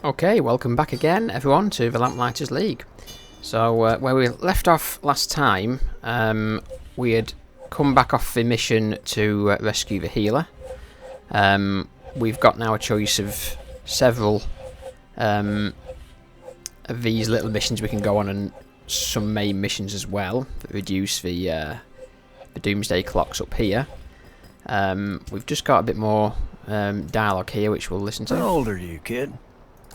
Okay, welcome back again, everyone, to the Lamplighters League. So, where we left off last time, we had come back off the mission to rescue the healer. We've got now a choice of several of these little missions we can go on, and some main missions as well that reduce the doomsday clocks up here. We've just got a bit more dialogue here, which we'll listen to. How old are you, kid?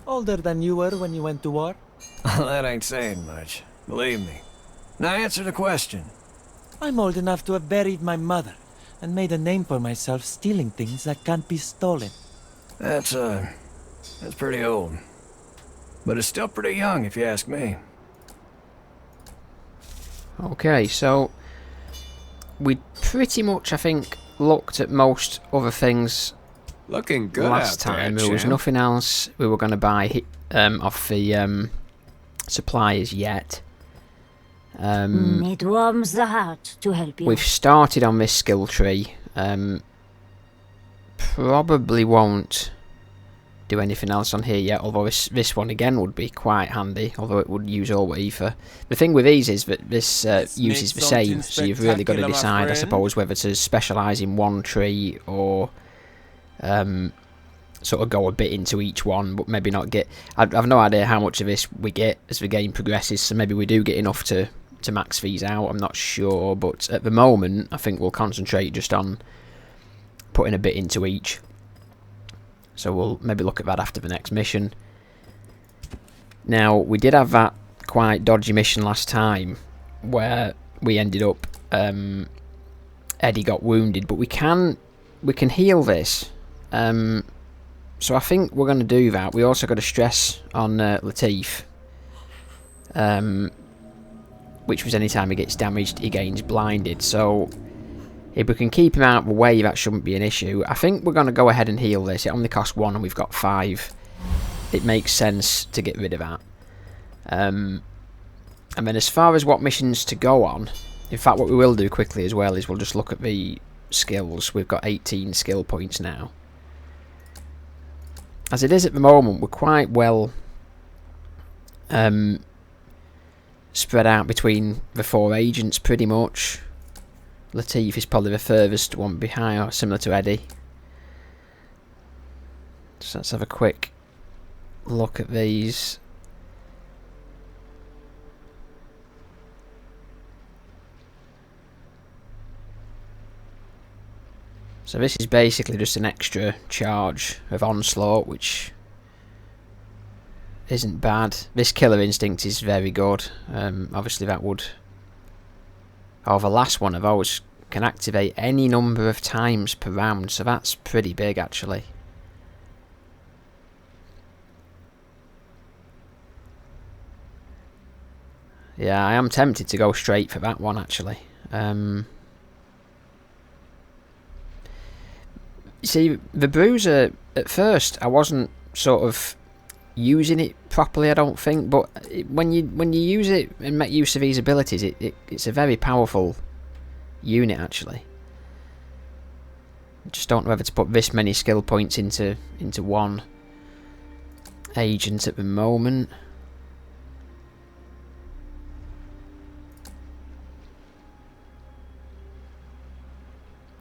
Older than you were when you went to war? That ain't saying much. Believe me. Now answer the question. I'm old enough to have buried my mother and made a name for myself stealing things that can't be stolen. That's pretty old. But it's still pretty young, if you ask me. Okay, so we pretty much, I think, looked at most other things Looking good last time. There was nothing else we were going to buy off the suppliers yet. It warms the heart to help you. We've started on this skill tree. Probably won't do anything else on here yet, although this one again would be quite handy, although it would use all ether. The thing with these is that this uses the same, so you've really got to decide, I suppose, whether to specialise in one tree or sort of go a bit into each one, but maybe not get... I've no idea how much of this we get as the game progresses, so maybe we do get enough to max these out, I'm not sure, but at the moment I think we'll concentrate just on putting a bit into each. So we'll maybe look at that after the next mission. Now, we did have that quite dodgy mission last time where we ended up... Eddie got wounded, but we can heal this. So I think we're going to do that. We also got to stress on Latif, which was anytime he gets damaged, he gains blinded. So if we can keep him out of the way, that shouldn't be an issue. I think we're going to go ahead and heal this. It only costs 1 and we've got 5. It makes sense to get rid of that. And then as far as what missions to go on, in fact what we will do quickly as well is we'll just look at the skills. We've got 18 skill points now. As it is at the moment, we're quite well spread out between the 4 agents pretty much. Latif is probably the furthest one behind, similar to Eddie. So let's have a quick look at these. So this is basically just an extra charge of onslaught, which isn't bad. This killer instinct is very good. Obviously that would... Oh, the last one of those can activate any number of times per round, so that's pretty big actually. Yeah, I am tempted to go straight for that one actually. See, the bruiser, at first I wasn't sort of using it properly, I don't think, but when you use it and make use of these abilities, it's a very powerful unit actually. I just don't know whether to put this many skill points into one agent at the moment.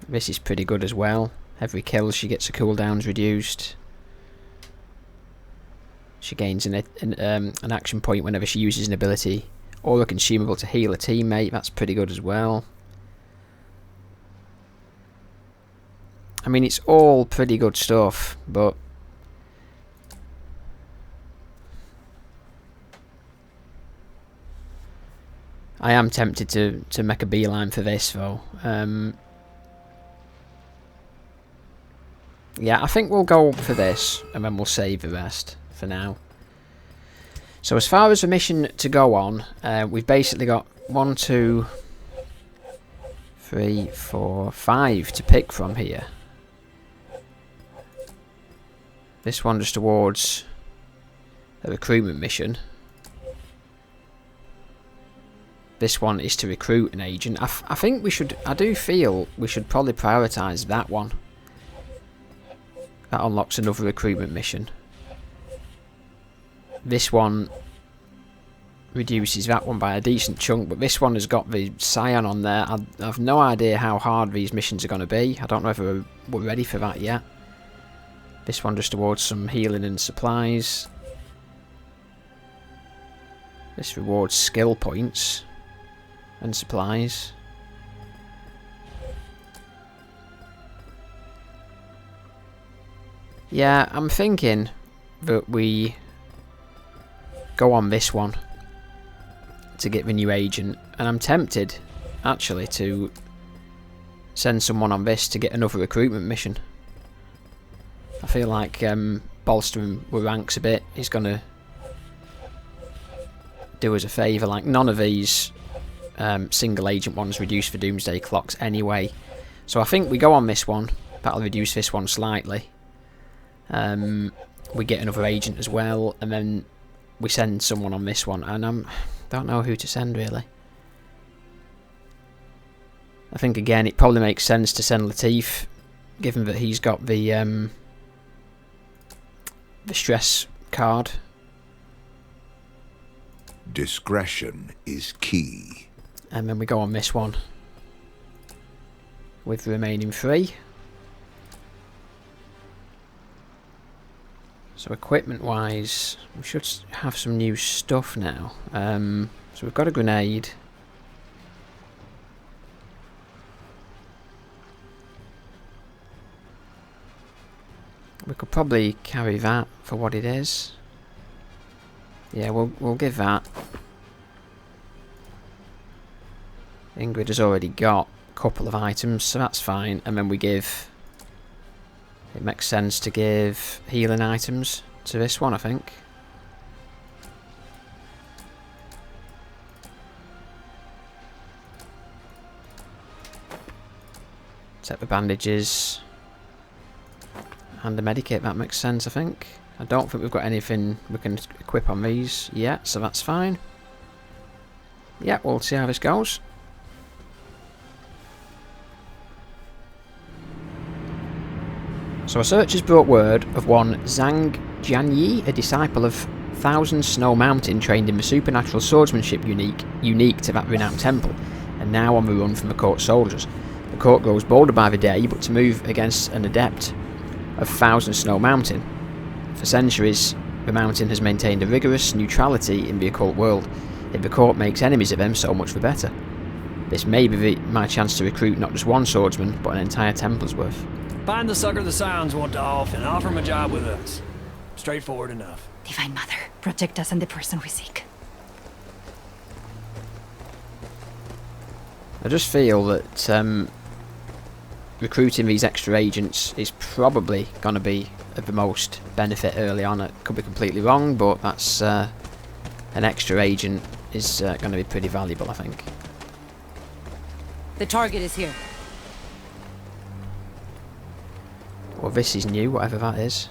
This is pretty good as well. Every kill she gets her cooldowns reduced. She gains an action point whenever she uses an ability or a consumable to heal a teammate. That's pretty good as well. I mean, it's all pretty good stuff, but I am tempted to make a beeline for this though. Yeah, I think we'll go for this and then we'll save the rest for now. So as far as the mission to go on, we've basically got 1, 2, 3, 4, 5 to pick from here. This one just towards a recruitment mission. This one is to recruit an agent. I think we should... I do feel we should probably prioritise that one. That unlocks another recruitment mission. This one reduces that one by a decent chunk, but this one has got the Scion on there. I have no idea how hard these missions are going to be. I don't know if we're ready for that yet. This one just awards some healing and supplies. This rewards skill points and supplies. Yeah, I'm thinking that we go on this one to get the new agent, and I'm tempted actually to send someone on this to get another recruitment mission. I feel like bolstering the ranks a bit is going to do us a favour. Like, none of these single agent ones reduce the doomsday clocks anyway, so I think we go on this one. That'll reduce this one slightly. We get another agent as well, and then we send someone on this one, and I don't know who to send really. I think again it probably makes sense to send Latif, given that he's got the stress card. Discretion is key. And then we go on this one with the remaining 3. So equipment wise, we should have some new stuff now. So we've got a grenade. We could probably carry that for what it is. Yeah, we'll give that. Ingrid has already got a couple of items, so that's fine. And then we give... It makes sense to give healing items to this one, I think. Set the bandages. And the medikit, that makes sense, I think. I don't think we've got anything we can equip on these yet, so that's fine. Yeah, we'll see how this goes. So our search has brought word of one Zhang Jianyi, a disciple of Thousand Snow Mountain, trained in the supernatural swordsmanship unique to that renowned temple, and now on the run from the court soldiers. The court grows bolder by the day, but to move against an adept of Thousand Snow Mountain. For centuries, the mountain has maintained a rigorous neutrality in the occult world. If the court makes enemies of them, so much the better. This may be my chance to recruit not just one swordsman, but an entire temple's worth. Find the sucker the Scions want off and offer him a job with us. Straightforward enough. Divine Mother, protect us and the person we seek. I just feel that recruiting these extra agents is probably going to be of the most benefit early on. It could be completely wrong, but that's an extra agent is going to be pretty valuable, I think. The target is here. Well, this is new, whatever that is.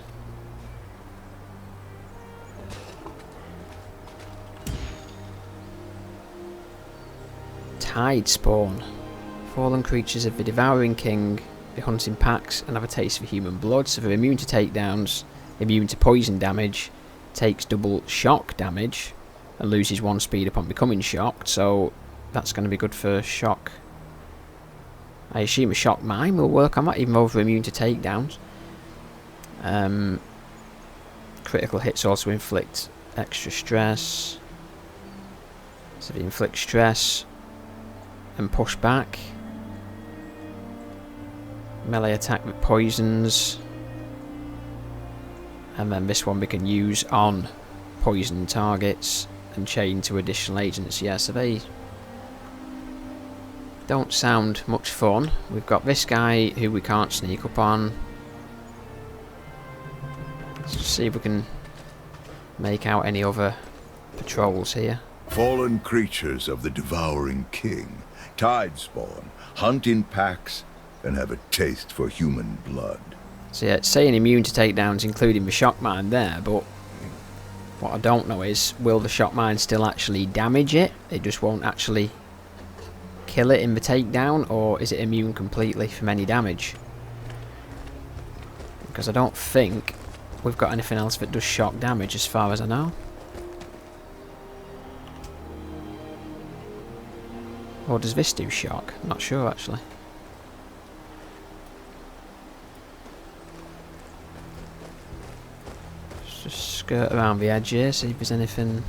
Tidespawn. Fallen creatures of the Devouring King, the hunting packs, and have a taste for human blood, so they're immune to takedowns, immune to poison damage, takes double shock damage, and loses 1 speed upon becoming shocked, so that's going to be good for shock. I assume a shock mine will work on that, even though they're immune to takedowns. Critical hits also inflict extra stress. So they inflict stress and push back. Melee attack with poisons. And then this one we can use on poison targets and chain to additional agents. Yeah, so they don't sound much fun. We've got this guy who we can't sneak up on. Let's just see if we can make out any other patrols here. Fallen creatures of the Devouring King, Tidespawn, hunt in packs, and have a taste for human blood. So yeah, it's saying immune to takedowns, including the shock mine there, but what I don't know is, will the shock mine still actually damage it? It just won't actually kill it in the takedown, or is it immune completely from any damage? Because I don't think we've got anything else that does shock damage as far as I know. Or does this do shock? I'm not sure actually. Let's just skirt around the edge here, see if there's anything.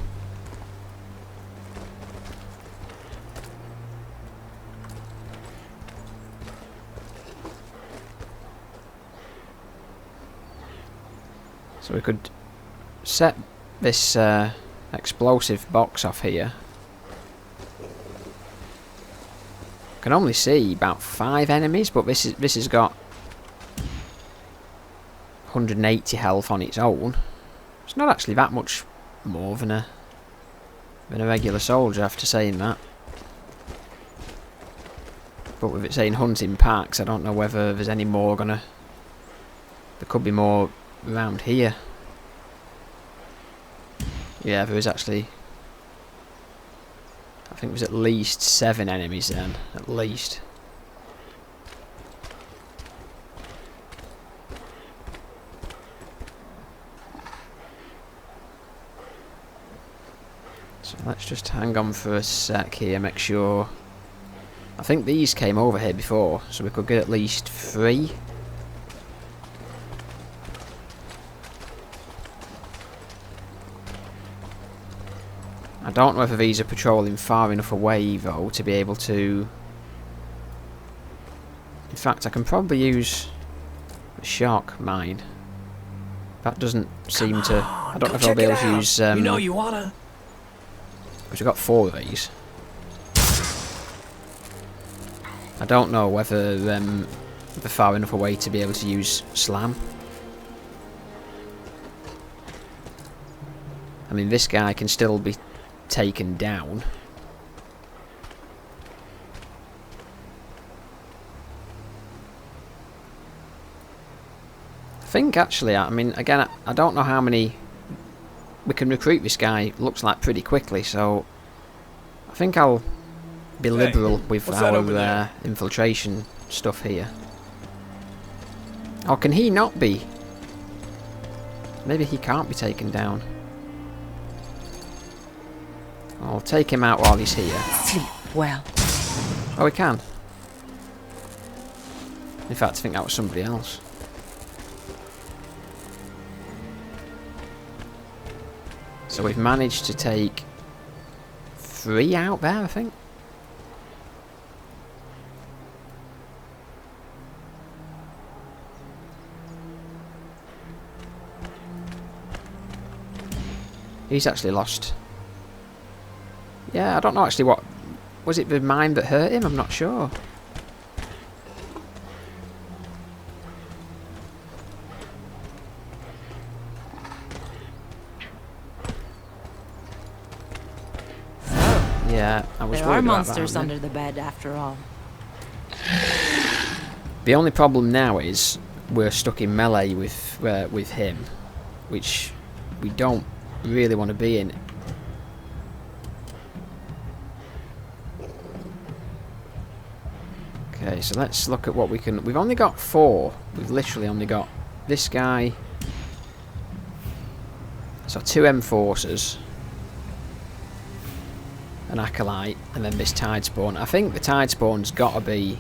So we could set this explosive box off here. Can only see about 5 enemies, but this has got 180 health on its own. It's not actually that much more than a regular soldier after saying that. But with it saying hunting packs, I don't know whether there's any more gonna. There could be more around here. Yeah, there is actually. I think there's at least 7 enemies then, at least. So let's just hang on for a sec here, make sure. I think these came over here before, so we could get at least 3. I don't know whether these are patrolling far enough away though to be able to. In fact, I can probably use a shock mine. That doesn't seem to. I don't know if I'll be able to use. You know you wanna. Because we've got 4 of these. I don't know whether they're far enough away to be able to use slam. I mean, this guy can still be taken down. I think actually, I mean, again, I don't know how many we can recruit this guy. Looks like pretty quickly, so I think I'll be liberal with our infiltration stuff here. Oh, can he not be? Maybe he can't be taken down. I'll take him out while he's here. Sleep well. Oh, we can. In fact, I think that was somebody else. So we've managed to take 3 out there, I think. He's actually lost. Yeah, I don't know actually what. Was it the mine that hurt him? I'm not sure. Yeah, I was worried about that. There are monsters under the bed after all. The only problem now is we're stuck in melee with him, which we don't really want to be in. Okay, so let's look at what we can. We've only got 4. We've literally only got this guy. So 2 enforcers, an acolyte, and then this Tidespawn. I think the Tidespawn's got to be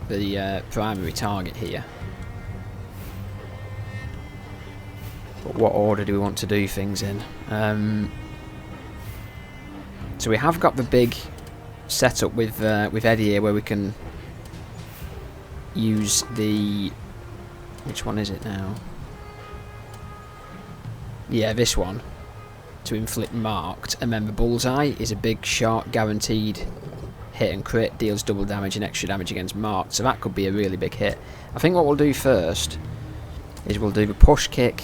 the primary target here. But what order do we want to do things in? So we have got the big setup with Eddie here, where we can use the. Which one is it now? Yeah, this one. To inflict marked, and then the bullseye is a big shot, guaranteed hit and crit, deals double damage and extra damage against marked, so that could be a really big hit. I think what we'll do first is we'll do the push kick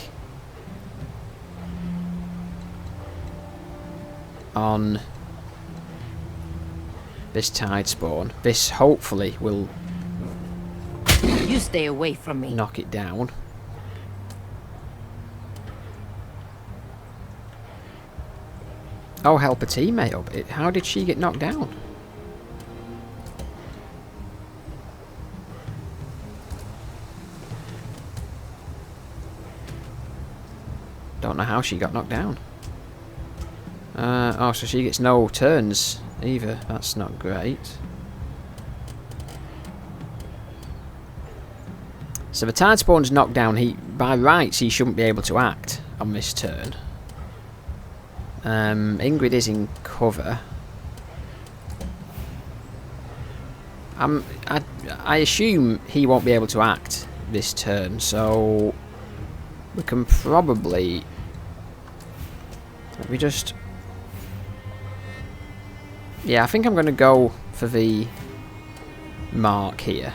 on this Tidespawn. This hopefully will You stay away from me. knock it down. Oh, help a teammate up. How did she get knocked down? Don't know how she got knocked down. Oh, so she gets no turns either. That's not great. So the Tidespawn's knocked down. By rights, he shouldn't be able to act on this turn. Ingrid is in cover. I assume he won't be able to act this turn, so we can probably... Let me just... Yeah, I think I'm going to go for the mark here.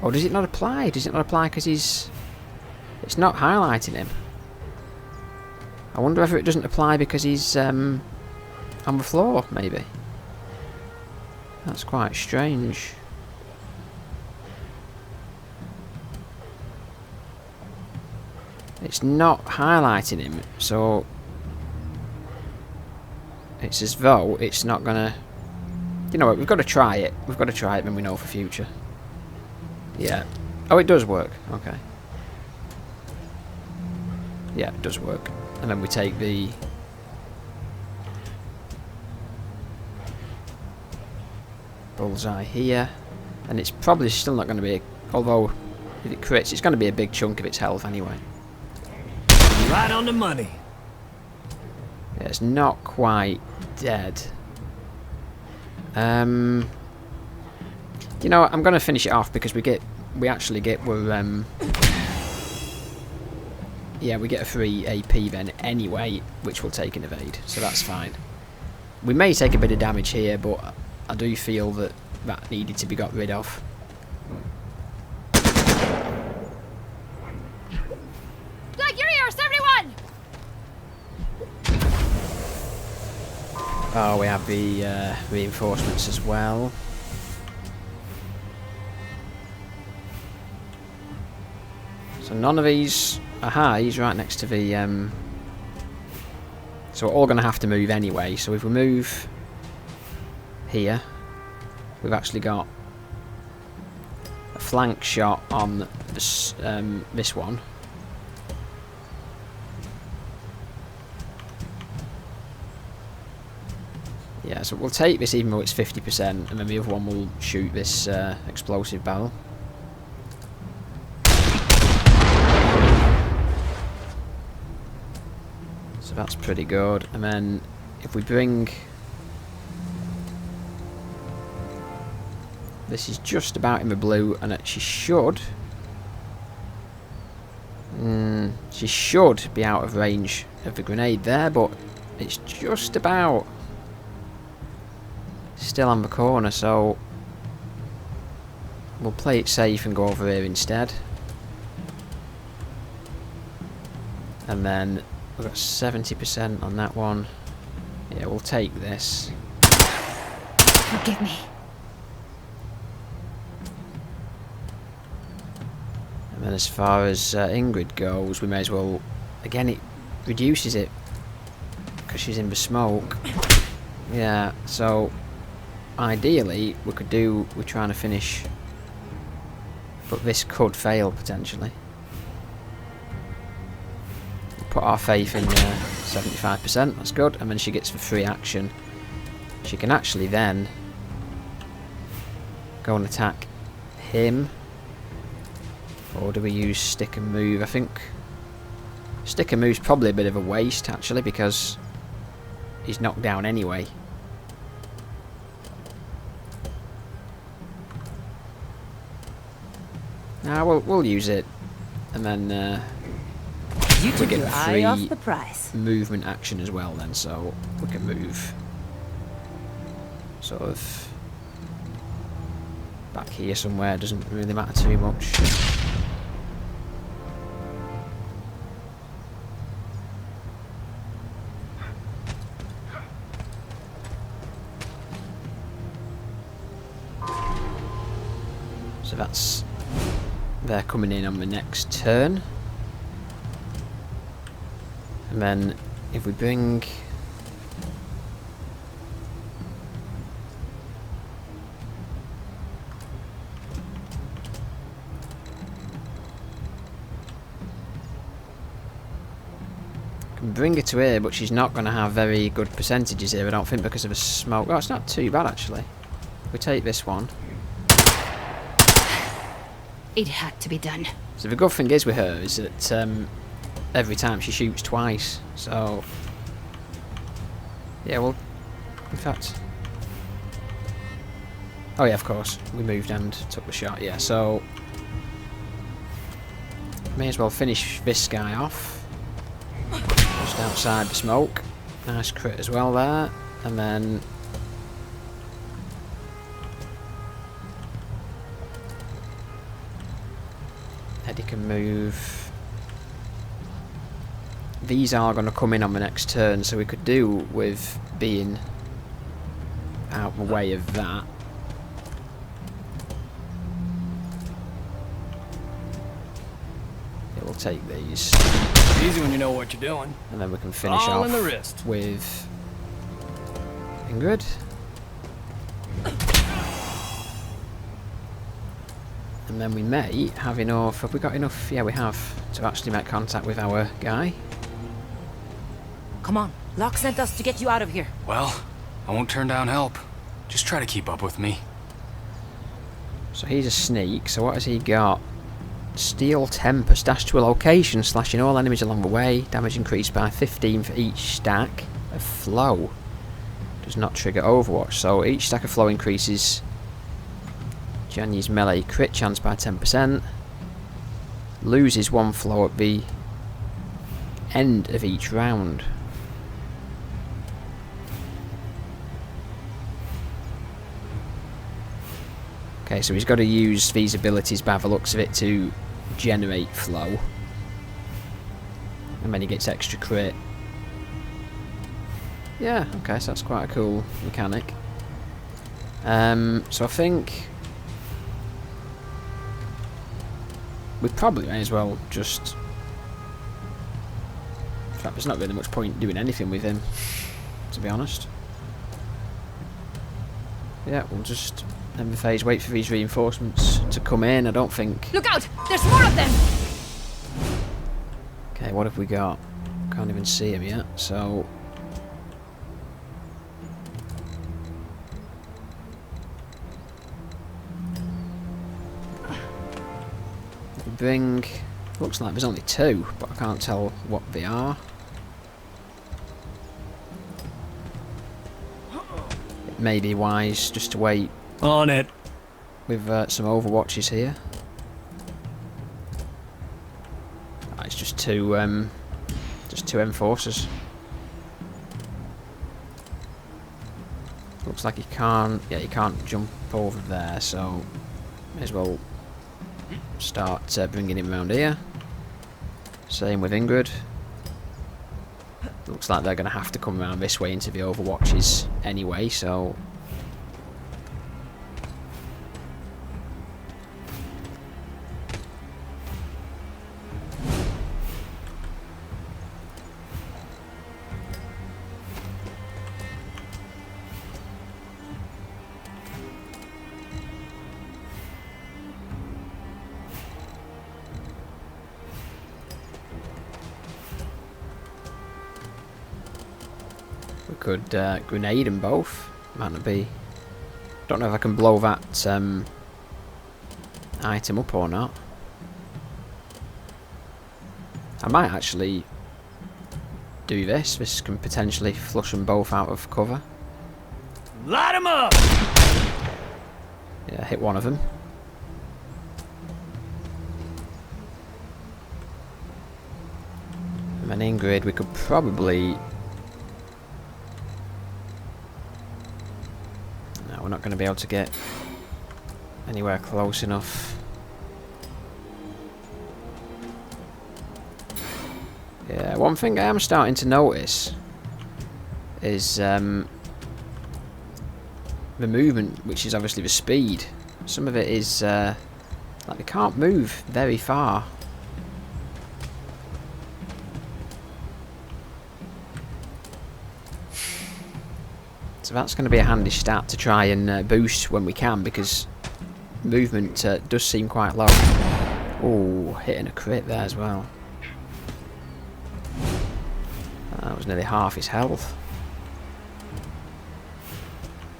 Or does it not apply? Does it not apply because he's... It's not highlighting him. I wonder if it doesn't apply because he's on the floor, maybe. That's quite strange. It's not highlighting him, so it's as though it's not gonna... You know what, we've got to try it. We've got to try it when we know for future. Yeah. Oh, it does work. Okay. Yeah, it does work. And then we take the... bullseye here. And it's probably still not going to be... Although, if it crits, it's going to be a big chunk of its health anyway. Right on the money. Yeah, it's not quite dead. You know what, I'm going to finish it off because we actually get yeah, we get a free AP then anyway, which will take an evade, so that's fine. We may take a bit of damage here, but I do feel that that needed to be got rid of. Plug your ears, everyone! Oh, we have the reinforcements as well. So none of these are high. He's right next to the... So we're all going to have to move anyway. So if we move here, we've actually got a flank shot on this, this one. Yeah, so we'll take this even though it's 50%, and then the other one will shoot this explosive barrel. So that's pretty good. And then if we bring... This is just about in the blue, and she should... she should be out of range of the grenade there, but it's just about... Still on the corner, so we'll play it safe and go over here instead. And then we've got 70% on that one. Yeah, we'll take this. Forgive me. And then as far as Ingrid goes, we may as well... Again, it reduces it because she's in the smoke. Yeah, so... Ideally, we're trying to finish, but this could fail potentially. We'll put our faith in 75%, that's good, and then she gets the free action. She can actually then go and attack him, or do we use stick and move? I think stick and move's probably a bit of a waste actually because he's knocked down anyway. We'll use it, and then You we took get your the eye free off the prize. movement action as well. Then, so we can move sort of back here somewhere. Doesn't really matter too much. So that's... They're coming in on the next turn. And then if we bring... Can bring her to here, but she's not going to have very good percentages here, I don't think, because of the smoke. Oh, it's not too bad, actually. We take this one. It had to be done. So the good thing is with her is that every time she shoots twice. So, yeah, well, in fact... Oh yeah, of course. We moved and took the shot, yeah. So, may as well finish this guy off. Just outside the smoke. Nice crit as well there. And then... Eddie can move. These are going to come in on the next turn, so we could do with being out the way of that. Yeah, we'll take these. Easy when you know what you're doing. And then we can finish All off in the wrist. with Ingrid. And then we may have enough. Have we got enough? Yeah, we have to actually make contact with our guy. Come on. Locke sent us to get you out of here. Well, I won't turn down help. Just try to keep up with me. So he's a sneak. So what has he got? Steel Tempest. Dash to a location, slashing all enemies along the way. Damage increased by 15 for each stack of flow. Does not trigger Overwatch. So each stack of flow increases Janye's melee crit chance by 10%. Loses one flow at the end of each round. Okay, so he's got to use these abilities by the looks of it to generate flow. And then he gets extra crit. Yeah, okay, so that's quite a cool mechanic. So I think we probably may as well just... In fact, there's not really much point doing anything with him, to be honest. Yeah, we'll just end the phase, wait for these reinforcements to come in. I don't think... Look out! There's more of them! Okay, what have we got? Can't even see him yet, so... Bring... Looks like there's only two, but I can't tell what they are. It may be wise just to wait On it. with some overwatches here. Ah, it's just two enforcers. Looks like he can't. Yeah, he can't jump over there, so may as well start bringing him around here. Same with Ingrid. Looks like they're going to have to come around this way into the overwatches anyway, so... We could grenade them both. Might not be... Don't know if I can blow that item up or not. I might actually do this. This can potentially flush them both out of cover. Light 'em up! Yeah, hit one of them. And then Ingrid, we could probably... No, we're not going to be able to get anywhere close enough. Yeah, one thing I am starting to notice is the movement, which is obviously the speed. Some of it is like they can't move very far. So that's going to be a handy stat to try and boost when we can, because movement does seem quite low. Oh, hitting a crit there as well. was nearly half his health.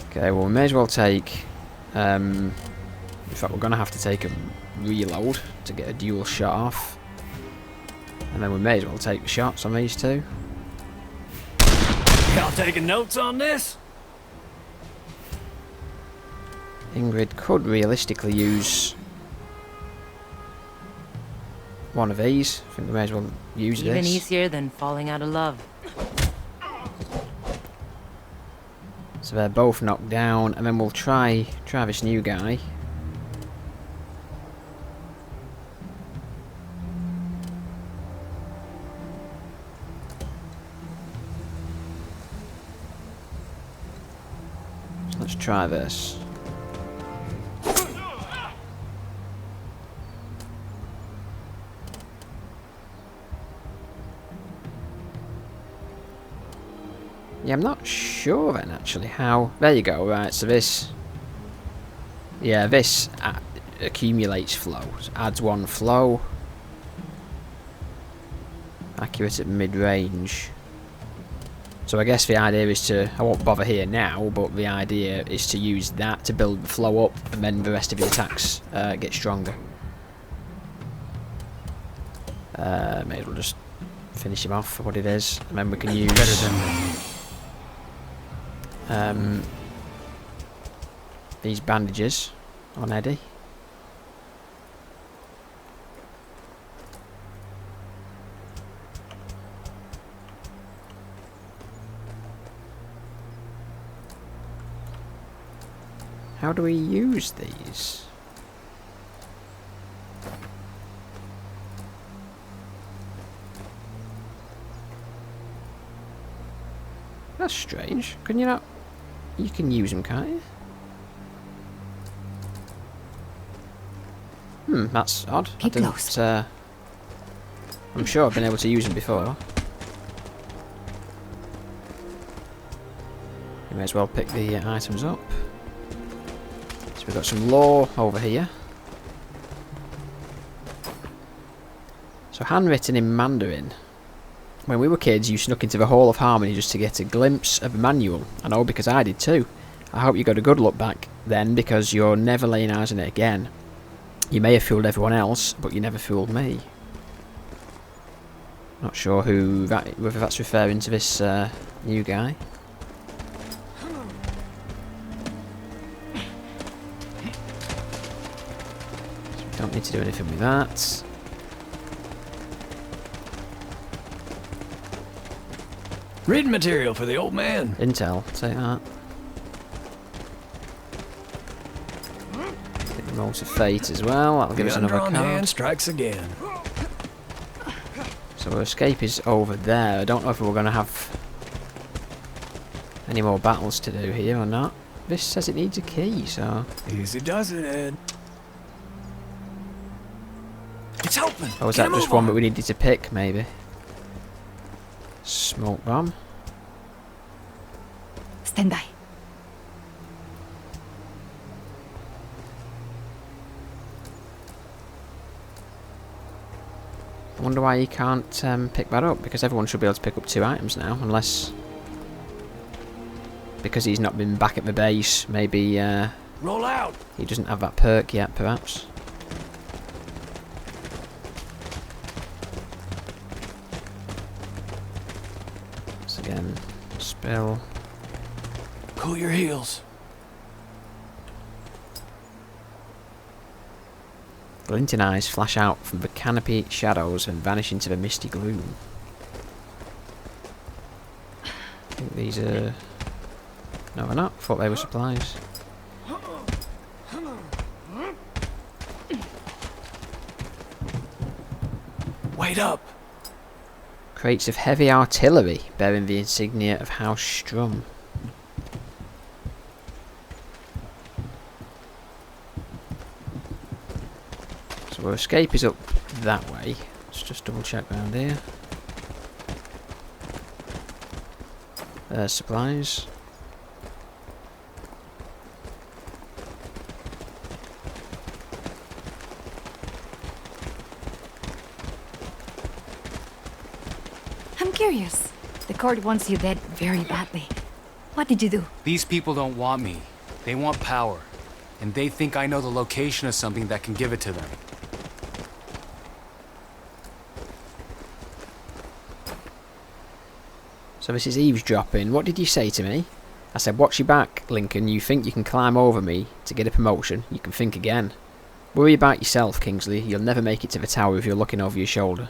Okay, well we may as well take... in fact, we're going to have to take a reload to get a dual shot off. And then we may as well take shots on these two. Y'all taking notes on this? Ingrid could realistically use one of these. I think we may as well use Even this. easier than falling out of love. So they're both knocked down, and then we'll try this new guy. So let's try this. Yeah, I'm not sure then actually how... There you go, right, so this... Yeah, this accumulates flow. So adds 1 flow. Accurate at mid-range. So I guess the idea is to... I won't bother here now, but the idea is to use that to build the flow up, and then the rest of the attacks get stronger. May as well just finish him off for what it is, and then we can use... Better than... these bandages on Eddie. How do we use these? That's strange. Can you not? You can use them, can't you? That's odd. Keep I didn't, close. I'm sure I've been able to use them before. You may as well pick the items up. So we've got some lore over here. So handwritten in Mandarin. When we were kids, you snuck into the Hall of Harmony just to get a glimpse of a manual. I know, because I did too. I hope you got a good look back then, because you're never laying eyes on it again. You may have fooled everyone else, but you never fooled me. Not sure whether that's referring to this new guy. So we don't need to do anything with that. Reading material for the old man. Intel, take that. Get the Mote of Fate as well, that'll give us The another undrawn hand card. strikes again. So our escape is over there. I don't know if we're going to have any more battles to do here or not. This says it needs a key, so... Easy does it, Ed. It's open. Oh, was Get that a just move one on. that we needed to pick, maybe? Smoke bomb. Stand by. I wonder why you can't pick that up, because everyone should be able to pick up 2 items now, unless... Because he's not been back at the base, maybe Roll out. he doesn't have that perk yet, perhaps. So again, spell. Cool your heels. Glinting eyes flash out from the canopy shadows and vanish into the misty gloom. I think these are... No, they're not. Thought they were supplies. Wait up. Crates of heavy artillery bearing the insignia of House Strum. So our escape is up that way. Let's just double check around here. There's supplies. I'm curious. The court wants you dead very badly. What did you do? These people don't want me. They want power. And they think I know the location of something that can give it to them. So this is eavesdropping. What did you say to me? I said, watch your back, Lincoln. You think you can climb over me to get a promotion? You can think again. Worry about yourself, Kingsley. You'll never make it to the tower if you're looking over your shoulder.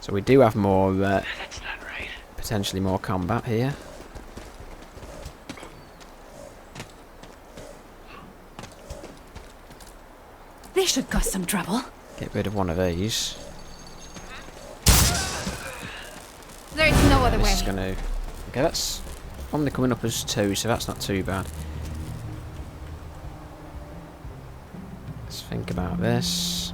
So we do have more, That's not right. potentially more combat here. This should cause some trouble. Get rid of one of these. There's no other way. This is going to... Okay, that's only coming up as 2, so that's not too bad. Let's think about this.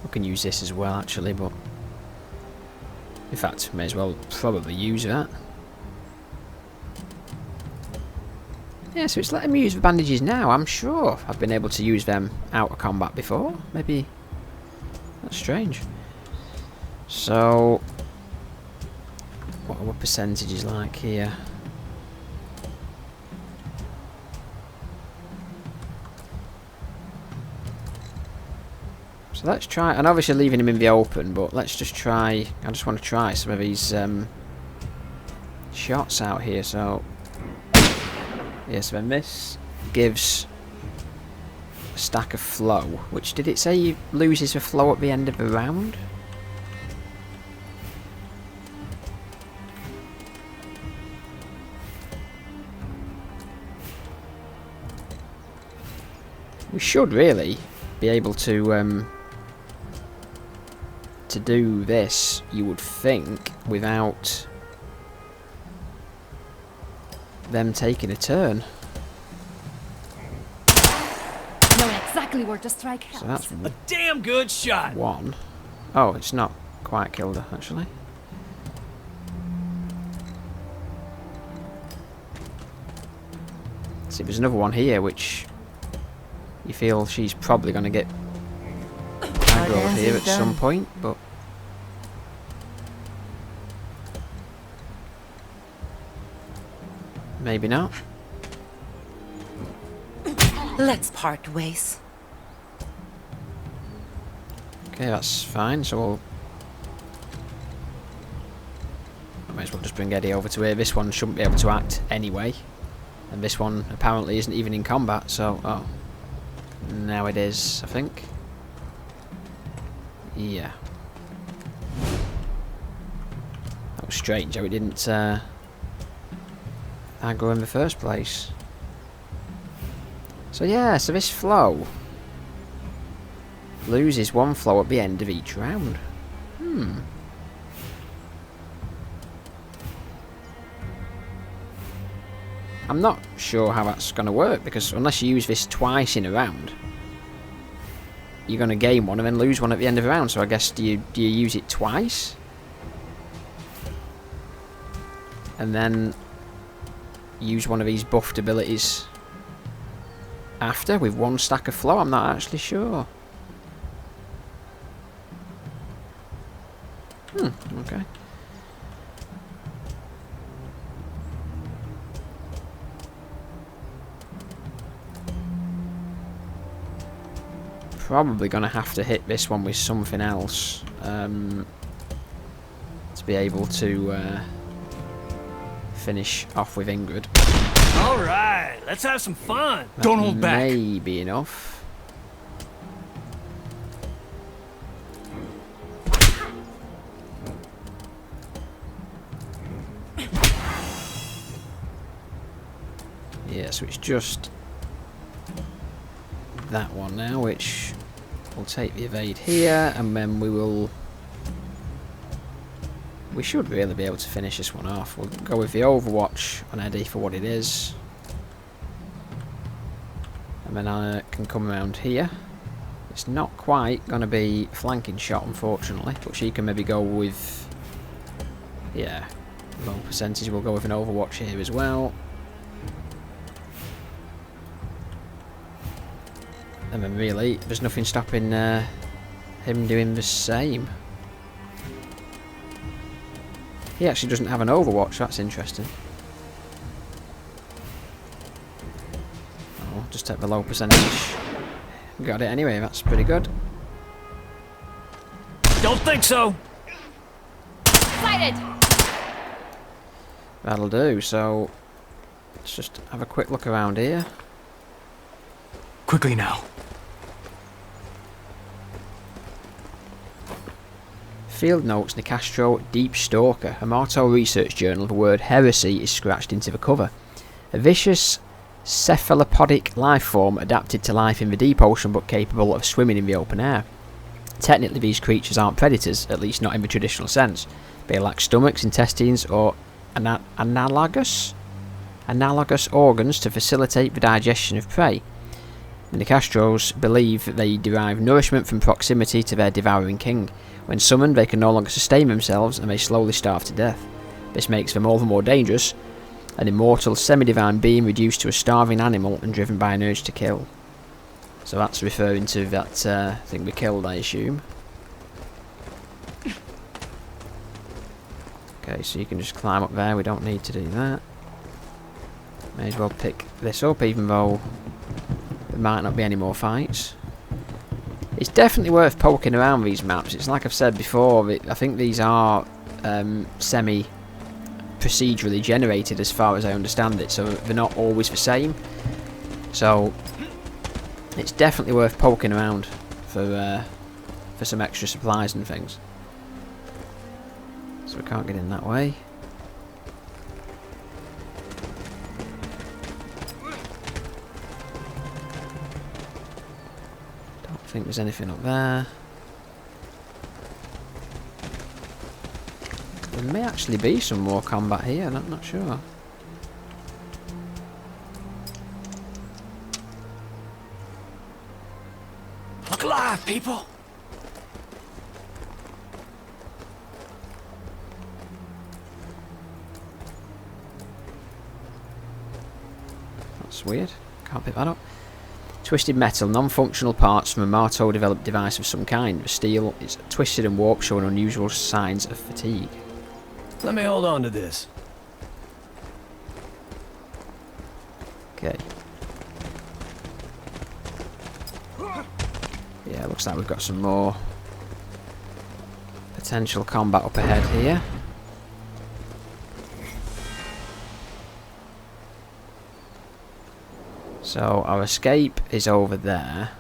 We can use this as well, actually, but... In fact, may as well probably use that. Yeah, so it's letting me use the bandages now. I'm sure I've been able to use them out of combat before. Maybe... That's strange. So... What are our percentages like here? So let's try, and obviously leaving him in the open, but let's just try, I just want to try some of these shots out here. So, yeah, so then this gives a stack of flow, which, did it say you loses the flow at the end of the round? We should really be able to do this, you would think, without them taking a turn. Know exactly where to strike helps. So that's A damn good shot! one. Oh, it's not quite killed her, actually. See, there's another one here, which you feel she's probably going to get aggro here at some point, but maybe not. Let's part ways. Okay, that's fine, so we'll... I might as well just bring Eddie over to here. This one shouldn't be able to act anyway. And this one apparently isn't even in combat, so... Oh. Now it is, I think. Yeah. That was strange how it didn't aggro in the first place. So yeah, so this flow loses one flow at the end of each round. I'm not sure how that's going to work, because unless you use this twice in a round, you're going to gain one and then lose one at the end of the round. So I guess do you use it twice? And then use one of these buffed abilities after with one stack of flow? I'm not actually sure. Okay. Probably going to have to hit this one with something else to be able to finish off with Ingrid. Alright, let's have some fun! That Don't hold back. may be enough. Yeah, so it's just that one now, which will take the evade here, and then we should really be able to finish this one off. We'll go with the Overwatch on Eddie for what it is. And then I can come around here. It's not quite going to be flanking shot, unfortunately, but she can maybe go with Yeah, low percentage. We'll go with an Overwatch here as well. And then really, there's nothing stopping him doing the same. He actually doesn't have an Overwatch, that's interesting. Oh, just take the low percentage. Got it anyway, that's pretty good. Don't think so. Sighted! That'll do, so let's just have a quick look around here. Quickly now. Field notes Nicastro Deep Stalker. A Marto research journal. The word heresy is scratched into the cover. A vicious cephalopodic life form adapted to life in the deep ocean but capable of swimming in the open air. Technically these creatures aren't predators, at least not in the traditional sense. They lack stomachs, intestines or analogous organs to facilitate the digestion of prey. The Nicastros believe that they derive nourishment from proximity to their devouring king. When summoned, they can no longer sustain themselves and they slowly starve to death. This makes them all the more dangerous, an immortal, semi-divine being reduced to a starving animal and driven by an urge to kill. So that's referring to that thing we killed, I assume. Okay, so you can just climb up there, we don't need to do that. May as well pick this up, even though there might not be any more fights. It's definitely worth poking around these maps. It's like I've said before, I think these are semi-procedurally generated as far as I understand it, so they're not always the same. So it's definitely worth poking around for some extra supplies and things. So we can't get in that way. Don't think there's anything up there. There may actually be some more combat here, I'm not sure. Look alive, people. That's weird. Can't pick that up. Twisted metal, non-functional parts from a Marto developed device of some kind. The steel is twisted and warped, showing unusual signs of fatigue. Let me hold on to this. Okay. Yeah, looks like we've got some more potential combat up ahead here. So our escape is over there.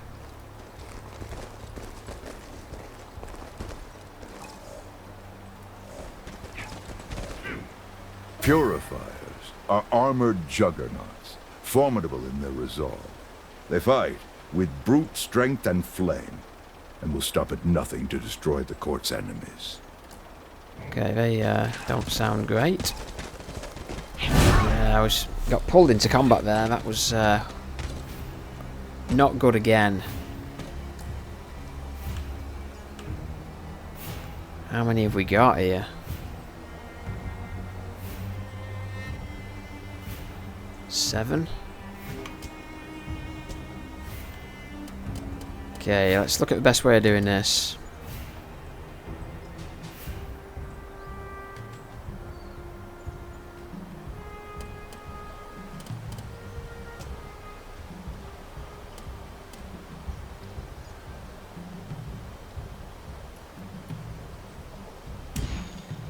Purifiers are armored juggernauts, formidable in their resolve. They fight with brute strength and flame, and will stop at nothing to destroy the court's enemies. Okay, they don't sound great. Yeah, got pulled into combat there. That was not good again. How many have we got here? 7. Okay, let's look at the best way of doing this.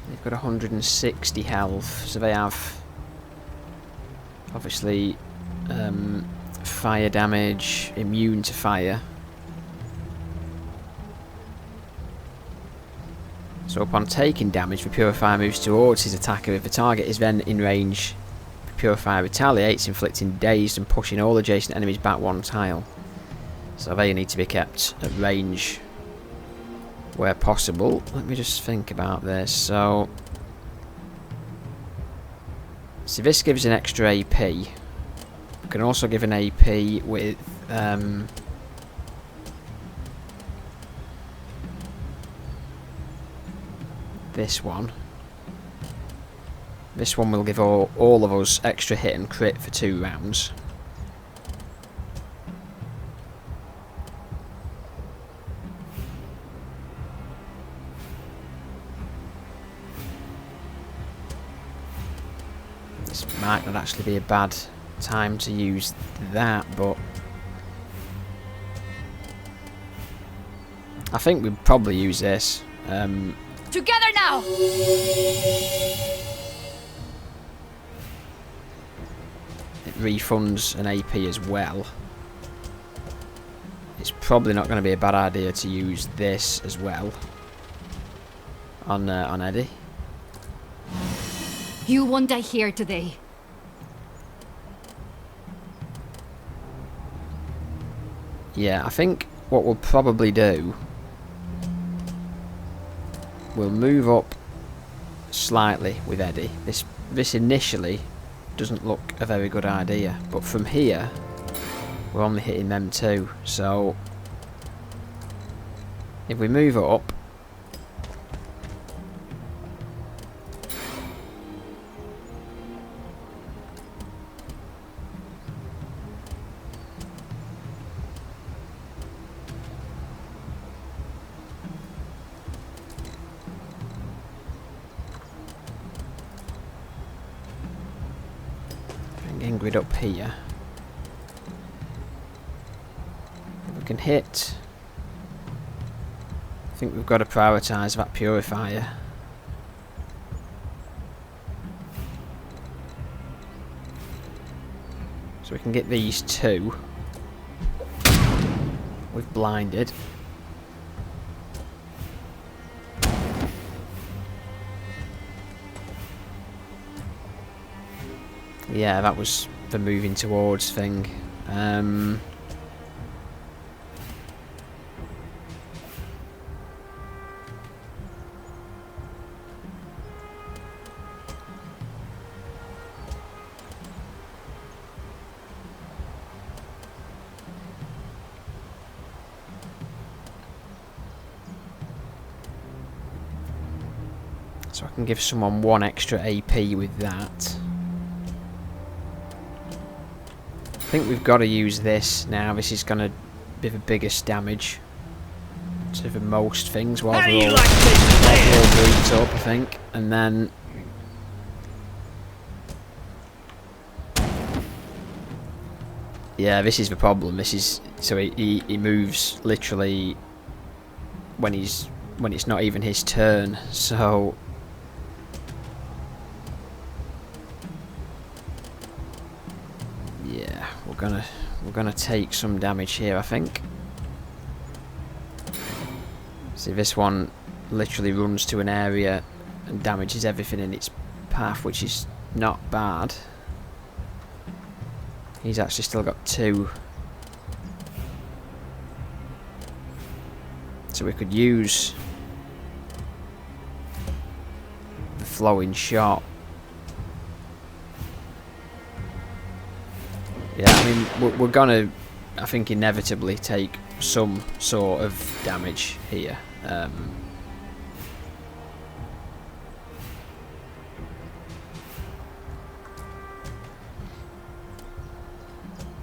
They've got 160 health, so they have obviously fire damage, immune to fire. So upon taking damage, the Purifier moves towards his attacker. If the target is then in range, the Purifier retaliates, inflicting dazed and pushing all adjacent enemies back 1 tile. So they need to be kept at range where possible. Let me just think about this. So this gives an extra AP. We can also give an AP with this one. This one will give all of us extra hit and crit for 2 rounds. This might not actually be a bad time to use that, but I think we'd probably use this. Together now! It refunds an AP as well. It's probably not going to be a bad idea to use this as well on Eddie. You won't die here today. Yeah, I think what we'll probably do, we'll move up slightly with Eddie. This initially doesn't look a very good idea, but from here we're only hitting them 2, so if we move up, Ingrid up here. If we can hit, I think we've got to prioritise that purifier. So we can get these 2. We've blinded. Yeah, that was the moving towards thing. So I can give someone 1 extra AP with that. I think we've got to use this now. This is going to be the biggest damage to the most things while we're all grouped up, I think. And then yeah, this is the problem. This is so he moves literally when it's not even his turn. So yeah, we're gonna take some damage here, I think. See, this one literally runs to an area and damages everything in its path, which is not bad. He's actually still got 2. So we could use the flowing shot. Yeah, I mean, we're gonna, I think, inevitably take some sort of damage here.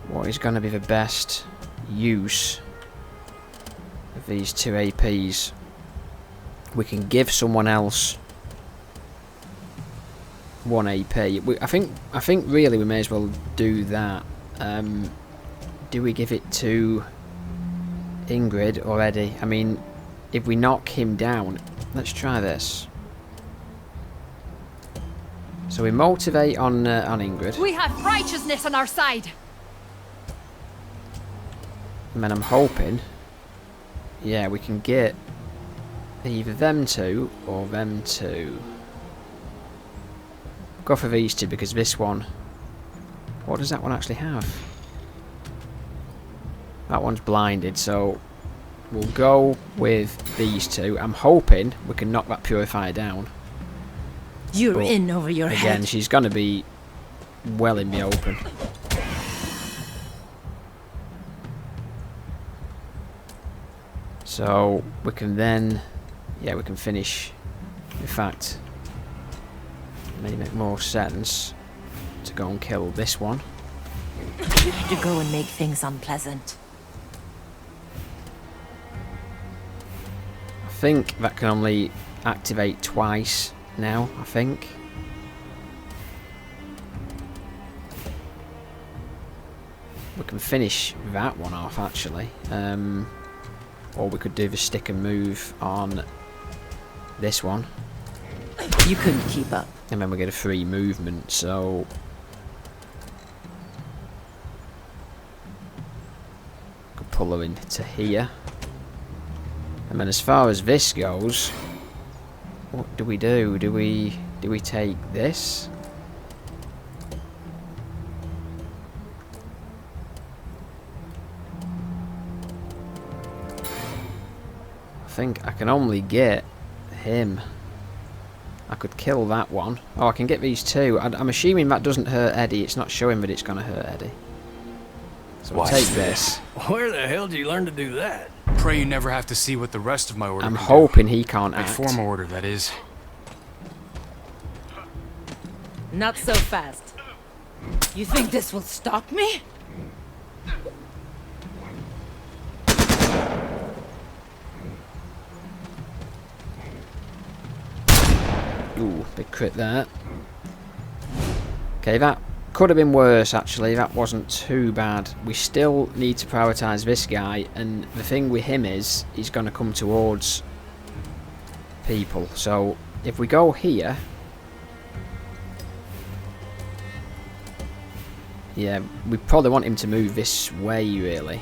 What is going to be the best use of these 2 APs? We can give someone else 1 AP. I think really we may as well do that. Do we give it to Ingrid or Eddie? I mean, if we knock him down, let's try this. So we motivate on Ingrid. We have righteousness on our side. And then I'm hoping, yeah, we can get either them 2 or them 2. Go for these 2 because this one, what does that one actually have? That one's blinded, so we'll go with these 2. I'm hoping we can knock that purifier down. You're But in over your again, head. she's going to be well in the open. So we can then, yeah, we can finish. In fact, may make more sense to go and kill this one. To go and make things unpleasant. I think that can only activate twice now, I think. We can finish that one off, actually. Or we could do the stick and move on this one. You couldn't keep up. And then we get a free movement, so... could pull her into here. And then as far as this goes, what do we do? Do we take this? I think I can only get him. I could kill that one. Oh, I can get these two. I'm assuming that doesn't hurt Eddie. It's not showing that it's going to hurt Eddie. So we'll take this. Where the hell did you learn to do that? Pray you never have to see what the rest of my order I'm can hoping do. he can't My act. former order, that is. Not so fast. You think this will stop me? Ooh, big crit there. Okay, that could have been worse, actually. That wasn't too bad. We still need to prioritise this guy, and the thing with him is he's going to come towards people. So if we go here... yeah, we probably want him to move this way, really.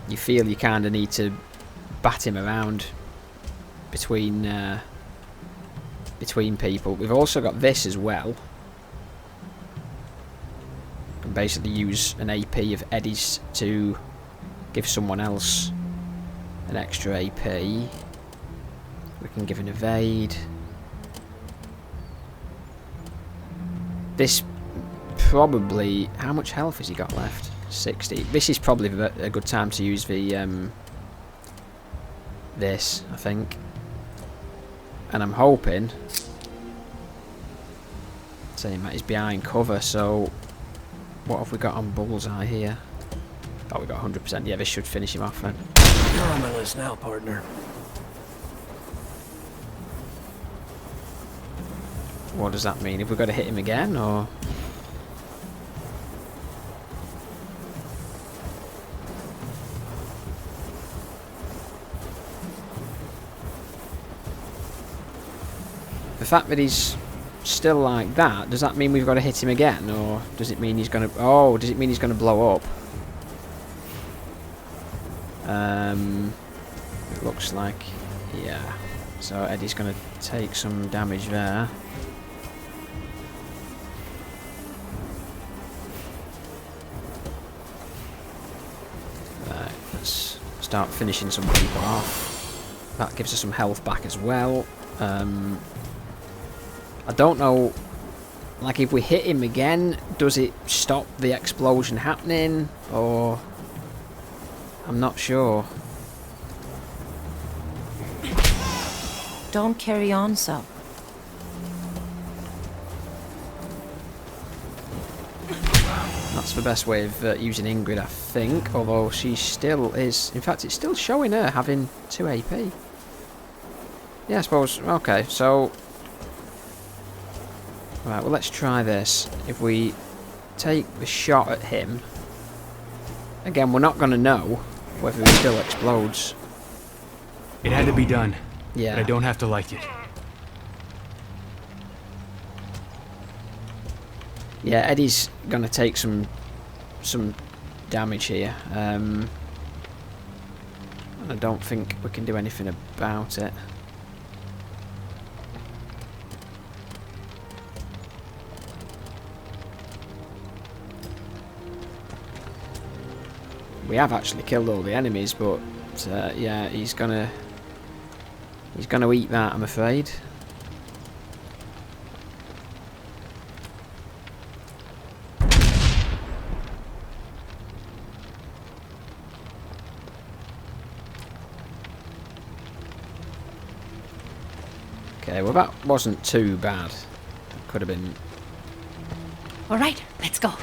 You feel you kind of need to bat him around between people. We've also got this as well. We can basically use an AP of Eddie's to give someone else an extra AP. We can give an evade. This probably... how much health has he got left? 60. This is probably a good time to use the this, I think. And I'm hoping, saying that he's behind cover, so what have we got on bullseye here? Oh, we got 100%. Yeah, this should finish him off then. You're on my list now, partner. What does that mean? Have we got to hit him again, or...? The fact that he's still like that, does that mean we've got to hit him again, or does it mean he's going to... oh, does it mean he's going to blow up? It looks like... yeah. So Eddie's going to take some damage there. Right, let's start finishing some people off. That gives us some health back as well. I don't know, like if we hit him again, does it stop the explosion happening, or... I'm not sure. Don't carry on so. That's the best way of using Ingrid, I think, although she still is... in fact, it's still showing her having 2 AP. Yeah, I suppose... okay, so... right, well, let's try this. If we take the shot at him... again, we're not going to know whether he still explodes. It had to be done. Yeah. But I don't have to like it. Yeah, Eddie's going to take some damage here. And I don't think we can do anything about it. We have actually killed all the enemies, but yeah, he's gonna eat that, I'm afraid. Okay, well that wasn't too bad. Could have been All right, let's go.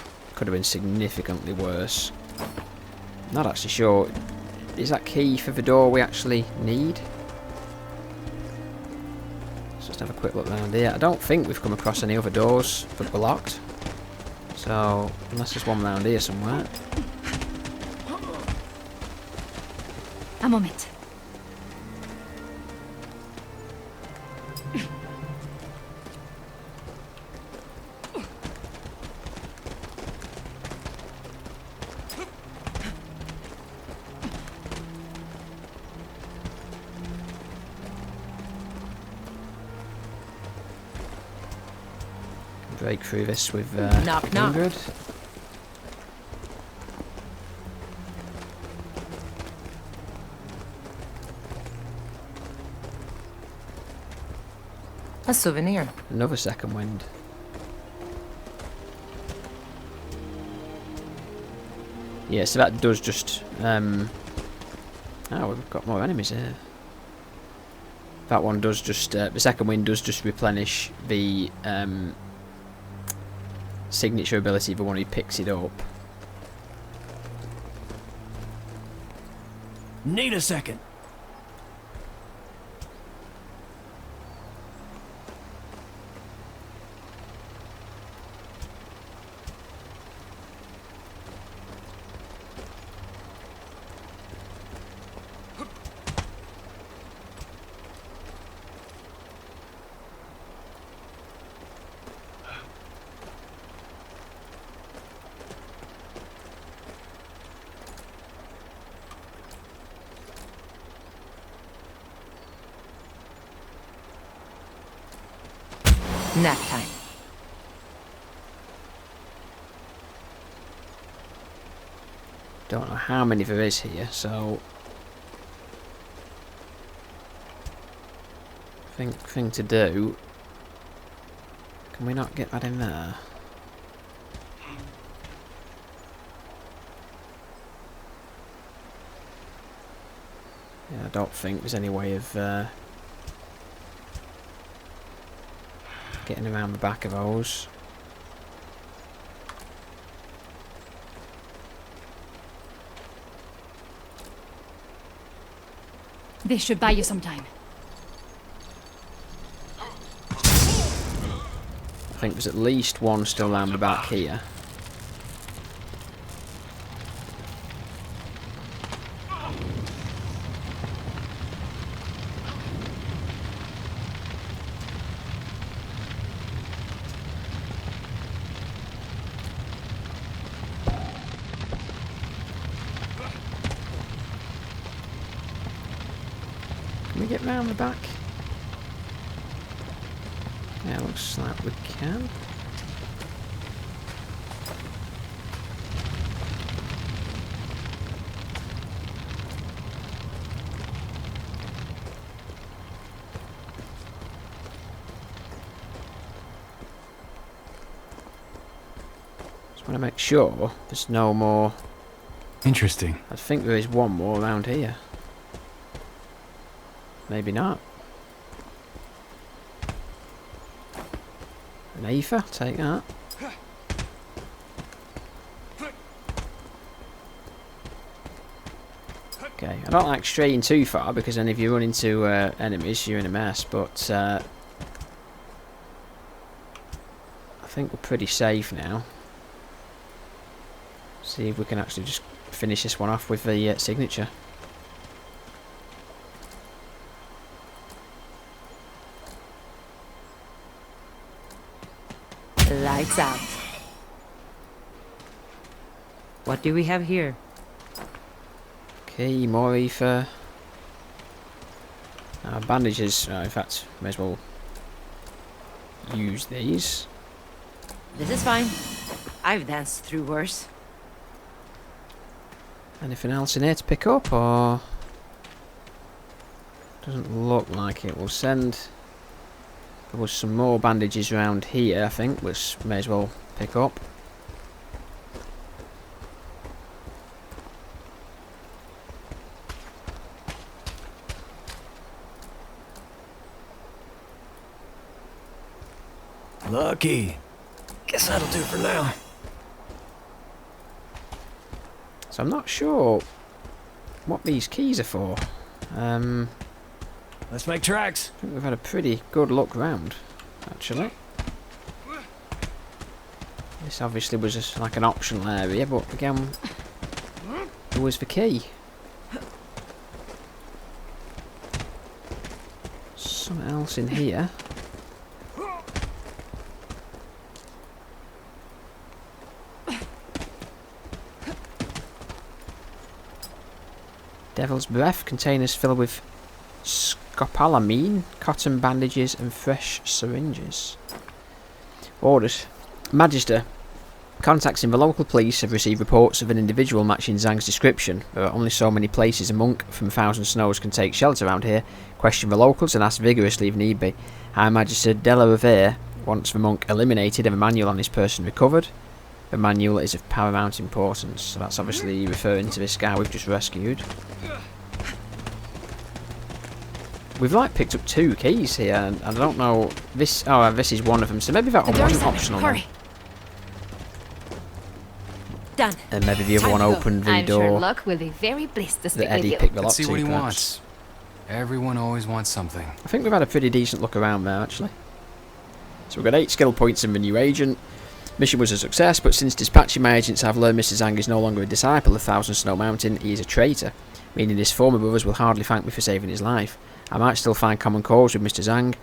significantly worse. Not actually sure. Is that key for the door we actually need? Let's just have a quick look around here. I don't think we've come across any other doors that were locked. So, unless there's one around here somewhere. A moment. Break through this with Knock, knock. Ingrid. A souvenir. Another second wind. Yeah, so that does just... oh, we've got more enemies here. That one does just... the second wind does just replenish the signature ability of the one who picks it up. Need a second. Nap time. Don't know how many there is here, so... Thing to do... Can we not get that in there? Yeah, I don't think there's any way of getting around the back of those. This should buy you some time. I think there's at least one still around the back here. Can we get round the back? Yeah, looks like we can. Just want to make sure there's no more. Interesting. I think there is one more around here. Maybe not. An Aether, take that. Okay, I don't like straying too far because then if you run into enemies you're in a mess, but I think we're pretty safe now. See if we can actually just finish this one off with the signature. Lights out. What do we have here? Okay, more Aether. Bandages, in fact, may as well use these. This is fine. I've danced through worse. Anything else in here to pick up, or... Doesn't look like it. We'll send... There was some more bandages around here, I think, which may as well pick up. Lucky. Guess that'll do for now. So I'm not sure what these keys are for. Let's make tracks. I think we've had a pretty good look round, actually. This obviously was just like an optional area, but again, there was the key. Something else in here. Devil's Breath, containers filled with scopolamine, cotton bandages and fresh syringes. Orders. Magister. Contacts in the local police have received reports of an individual matching Zhang's description. There are only so many places a monk from Thousand Snows can take shelter around here. Question the locals and ask vigorously if need be. High Magister de la Revere wants the monk eliminated and the manual on his person recovered. The manual is of paramount importance. So that's obviously referring to this guy we've just rescued. We've like picked up 2 keys here, and I don't know this. Oh, this is one of them. So maybe that one wasn't optional. Hurry. Done. And maybe the other one opened the I'm door sure Luck will be very pleased to speak that with Eddie you. picked the lock Let's see to, what he perhaps. wants. Everyone always wants something. I think we've had a pretty decent look around there, actually. So we've got 8 skill points in the new agent. Mission was a success, but since dispatching my agents, I've learned Mr. Zhang is no longer a disciple of Thousand Snow Mountain. He is a traitor, meaning his former brothers will hardly thank me for saving his life. I might still find common cause with Mr. Zhang.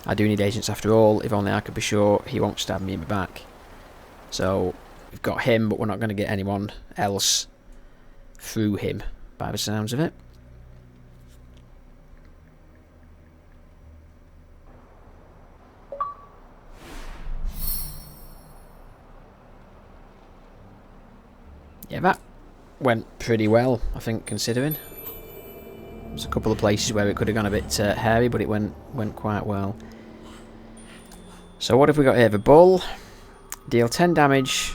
I do need agents after all, if only I could be sure he won't stab me in the back. So, we've got him, but we're not going to get anyone else through him, by the sounds of it. Yeah, that went pretty well, I think, considering. There's a couple of places where it could have gone a bit hairy, but it went quite well. So what have we got here? The bull. Deal 10 damage,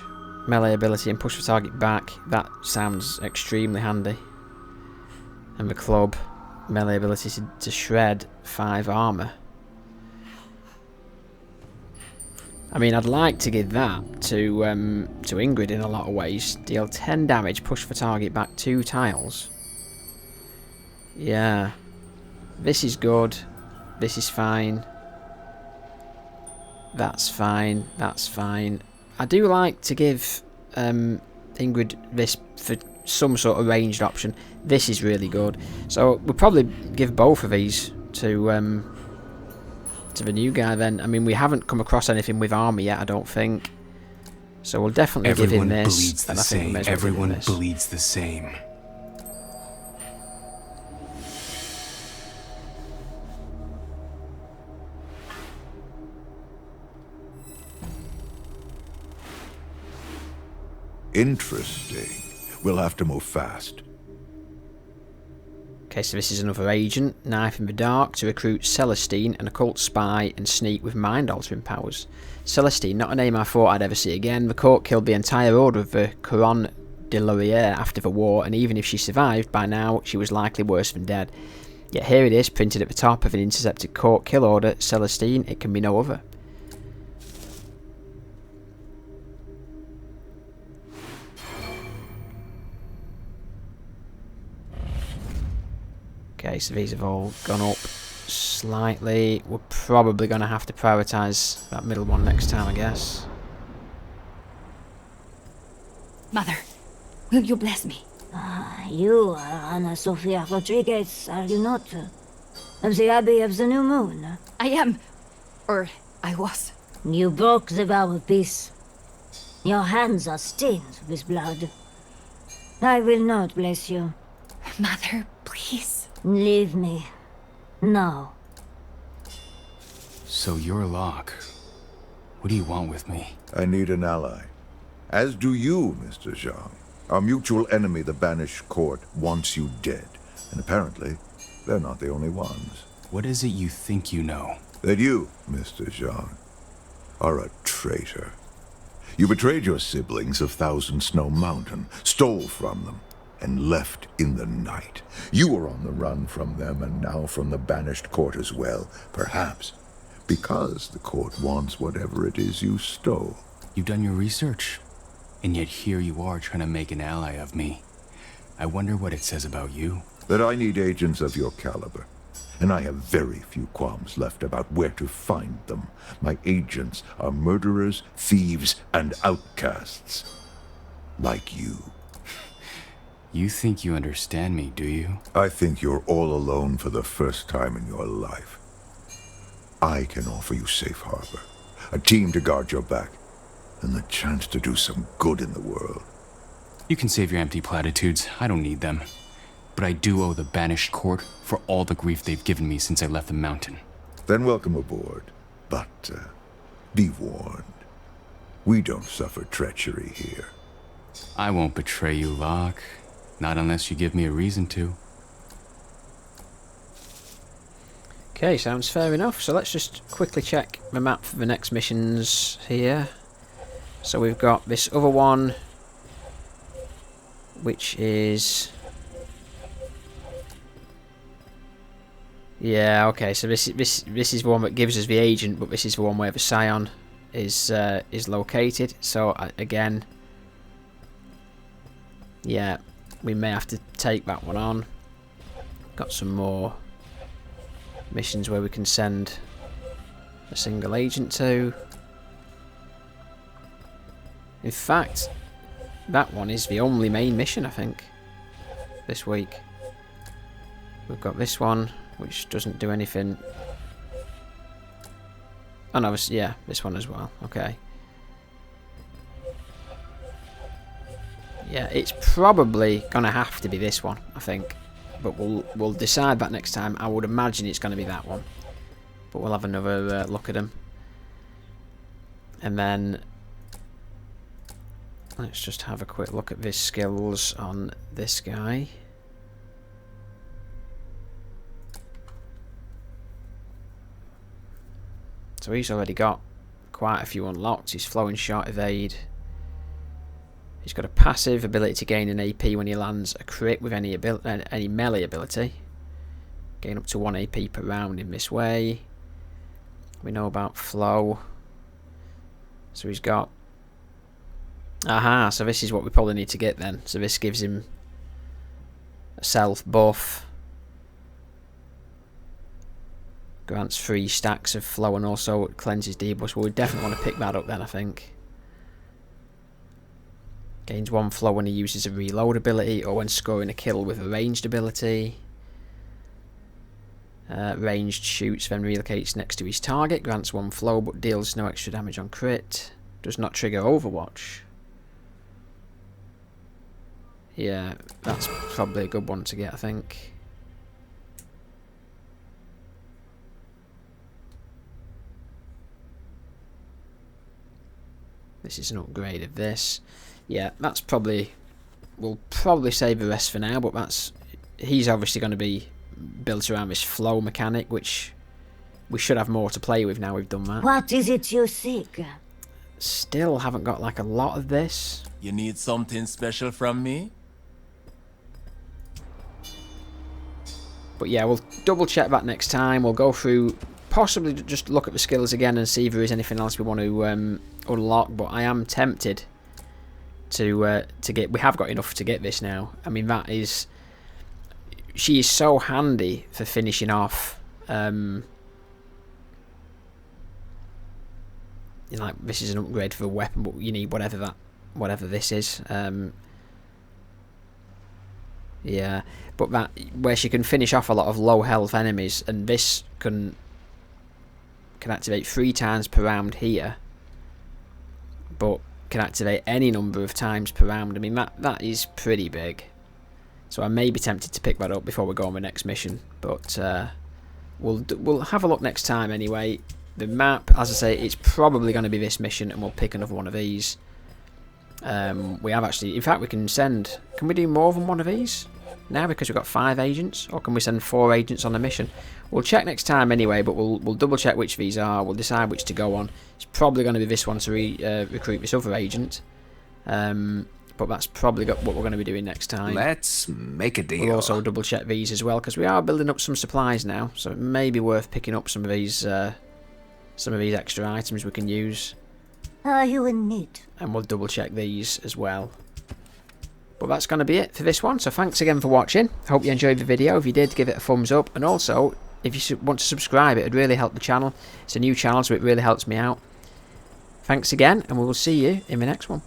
melee ability, and push the target back. That sounds extremely handy. And the club. Melee ability to shred 5 armour. I mean, I'd like to give that to Ingrid in a lot of ways. Deal 10 damage, push the target back 2 tiles. Yeah. This is good. This is fine. That's fine. That's fine. I do like to give Ingrid this for some sort of ranged option. This is really good. So we'll probably give both of these to the new guy then. I mean, we haven't come across anything with armor yet, I don't think. So we'll definitely give him this. And I think we may as well give him this. Everyone bleeds the same. Interesting. We'll have to move fast. Okay, so this is another agent. Knife in the dark to recruit Celestine, an occult spy, and sneak with mind-altering powers. Celestine, not a name I thought I'd ever see again. The court killed the entire order of the Couronne de Laurier after the war, and even if she survived, by now she was likely worse than dead. Yet here it is, printed at the top of an intercepted court kill order. Celestine, it can be no other. Okay, so these have all gone up slightly. We're probably going to have to prioritise that middle one next time, I guess. Mother, will you bless me? You are Ana Sofia Rodriguez, are you not? Of the Abbey of the New Moon. I am. Or I was. You broke the vow of peace. Your hands are stained with blood. I will not bless you. Mother, please. Leave me. Now. So you're Locke. What do you want with me? I need an ally. As do you, Mr. Zhang. Our mutual enemy, the Banished Court, wants you dead. And apparently, they're not the only ones. What is it you think you know? That you, Mr. Zhang, are a traitor. You betrayed your siblings of Thousand Snow Mountain, stole from them, and left in the night. You were on the run from them, and now from the Banished Court as well. Perhaps Because the court wants whatever it is you stole. You've done your research, and yet here you are trying to make an ally of me. I wonder what it says about you. That I need agents of your caliber. And I have very few qualms left about where to find them. My agents are murderers, thieves, and outcasts. Like you. You think you understand me, do you? I think you're all alone for the first time in your life. I can offer you safe harbor, a team to guard your back, and the chance to do some good in the world. You can save your empty platitudes. I don't need them. But I do owe the Banished Court for all the grief they've given me since I left the mountain. Then welcome aboard. But, be warned. We don't suffer treachery here. I won't betray you, Locke. Not unless you give me a reason to. Okay, sounds fair enough. So let's just quickly check the map for the next missions here. So we've got this other one, which is... Yeah, okay, so this is the one that gives us the agent, but this is the one where the Scion is located. So, again... Yeah, we may have to take that one on. Got some more missions where we can send a single agent to. In fact, that one is the only main mission, I think, this week. We've got this one, which doesn't do anything. Oh no, yeah, this one as well. Okay. Yeah, it's probably gonna have to be this one, I think. But we'll decide that next time. I would imagine it's gonna be that one. But we'll have another look at them. And then let's just have a quick look at the skills on this guy. So he's already got quite a few unlocked. He's flowing shot, evade. He's got a passive ability to gain an AP when he lands a crit with any melee ability. Gain up to 1 AP per round in this way. We know about flow. So he's got... Aha, so this is what we probably need to get then. So this gives him a self buff. Grants 3 stacks of flow and also cleanses debuffs. Well, we definitely want to pick that up then, I think. Gains 1 flow when he uses a reload ability or when scoring a kill with a ranged ability. Ranged shoots, then relocates next to his target. Grants 1 flow but deals no extra damage on crit. Does not trigger Overwatch. Yeah, that's probably a good one to get, I think. This is an upgrade of this. Yeah, that's probably... We'll probably save the rest for now, but that's... He's obviously going to be built around this flow mechanic, which we should have more to play with now we've done that. What is it you seek? Still haven't got like a lot of this. You need something special from me? But yeah, we'll double check that next time. We'll go through, possibly just look at the skills again and see if there is anything else we want to unlock. But I am tempted to get... We have got enough to get this now. I mean, that is... She is so handy for finishing off... like, this is an upgrade for a weapon, but you need whatever this is. Yeah, but that where she can finish off a lot of low health enemies, and this can activate 3 times per round here, but can activate any number of times per round. I mean, that is pretty big. So I may be tempted to pick that up before we go on the next mission, but we'll have a look next time anyway. The map, as I say, it's probably going to be this mission, and we'll pick another one of these. We have actually... In fact, we can send... Can we do more than one of these now because we've got 5 agents? Or can we send 4 agents on a mission? We'll check next time anyway, but we'll double check which these are. We'll decide which to go on. It's probably going to be this one to recruit this other agent. But that's probably what we're going to be doing next time. Let's make a deal. We'll also double check these as well, because we are building up some supplies now. So it may be worth picking up some of these... some of these extra items we can use. Are you in need? And we'll double check these as well. But that's going to be it for this one. So thanks again for watching. Hope you enjoyed the video. If you did, give it a thumbs up. And also, if you want to subscribe, it would really help the channel. It's a new channel, so it really helps me out. Thanks again, and we will see you in the next one.